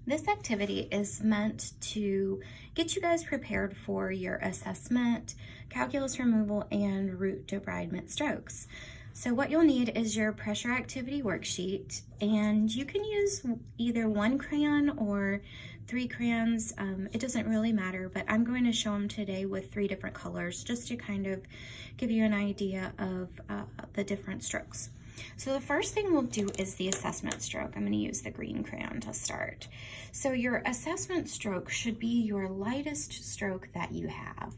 This activity is meant to get you guys prepared for your assessment, calculus removal, and root debridement strokes. So what you'll need is your pressure activity worksheet, and you can use either one crayon or 3 crayons. It doesn't really matter, but I'm going to show them today with 3 different colors just to kind of give you an idea of the different strokes. So the first thing we'll do is the assessment stroke. I'm going to use the green crayon to start. So your assessment stroke should be your lightest stroke that you have.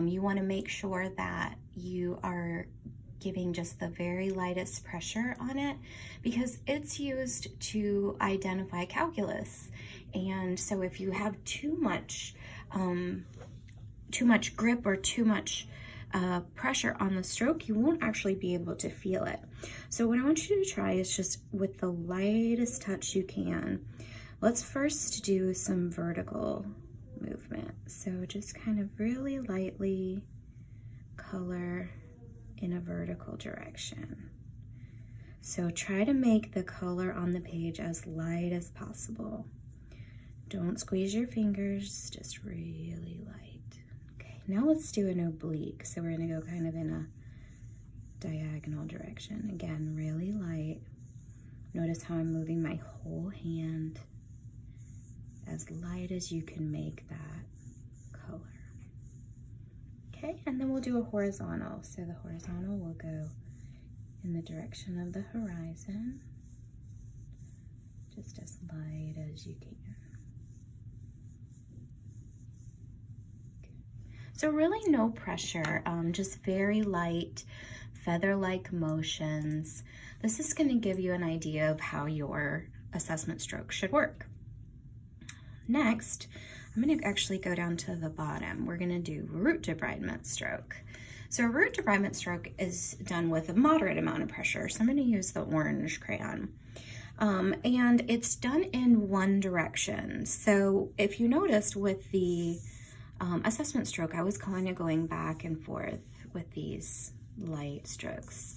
You want to make sure that you are giving just the very lightest pressure on it because it's used to identify calculus. And so if you have too much grip or too much pressure on the stroke, you won't actually be able to feel it. So what I want you to try is just with the lightest touch you can. Let's first do some vertical movement. So just kind of really lightly color in a vertical direction. So try to make the color on the page as light as possible. Don't squeeze your fingers, just really light. Now let's do an oblique. So we're gonna go kind of in a diagonal direction. Again, really light. Notice how I'm moving my whole hand as light as you can make that color. Okay, and then we'll do a horizontal. So the horizontal will go in the direction of the horizon, just as light as you can. So really no pressure, just very light, feather-like motions. This is going to give you an idea of how your assessment stroke should work. Next, I'm going to actually go down to the bottom. We're going to do root debridement stroke. So a root debridement stroke is done with a moderate amount of pressure. So I'm going to use the orange crayon. And it's done in one direction. So if you noticed with the assessment stroke, I was kind of going back and forth with these light strokes.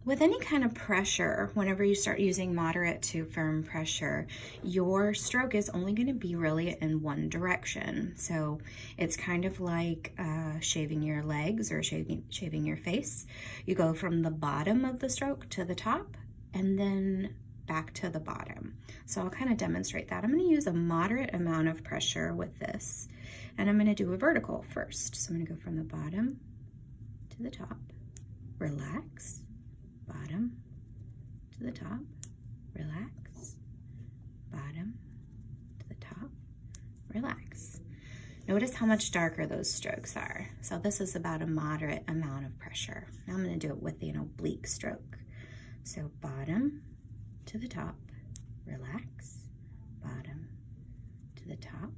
With any kind of pressure, whenever you start using moderate to firm pressure, your stroke is only going to be really in one direction. So it's kind of like shaving your legs or shaving your face. You go from the bottom of the stroke to the top and then back to the bottom. So I'll kind of demonstrate that. I'm going to use a moderate amount of pressure with this. And I'm going to do a vertical first. So I'm going to go from the bottom to the top, relax, bottom to the top, relax, bottom to the top, relax. Notice how much darker those strokes are. So this is about a moderate amount of pressure. Now I'm going to do it with an oblique stroke. So bottom to the top, relax, bottom to the top,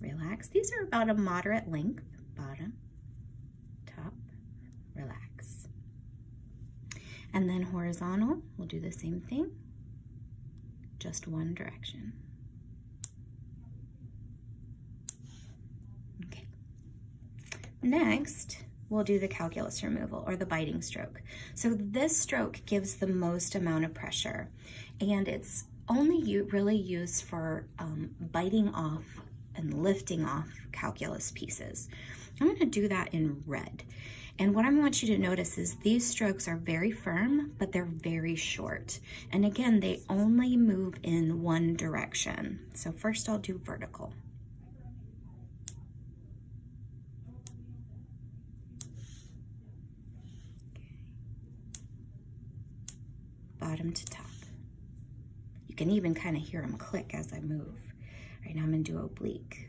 relax. These are about a moderate length. Bottom, top, relax. And then horizontal, we'll do the same thing, just one direction. Okay. Next, we'll do the calculus removal or the biting stroke. So this stroke gives the most amount of pressure, and it's only really used for biting off and lifting off calculus pieces. I'm going to do that in red. And what I want you to notice is these strokes are very firm, but they're very short. And again, they only move in one direction. So first I'll do vertical. Okay. Bottom to top. You can even kind of hear them click as I move. Right now I'm going to do oblique.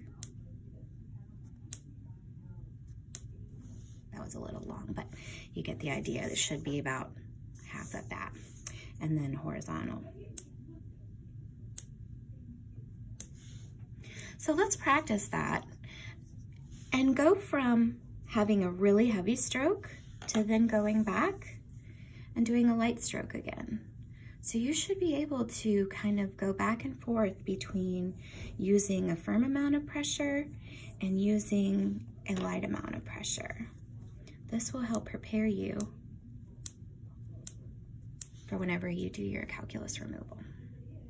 That was a little long, but you get the idea. This should be about half of that. And then horizontal. So let's practice that and go from having a really heavy stroke to then going back and doing a light stroke again. So you should be able to kind of go back and forth between using a firm amount of pressure and using a light amount of pressure. This will help prepare you for whenever you do your calculus removal.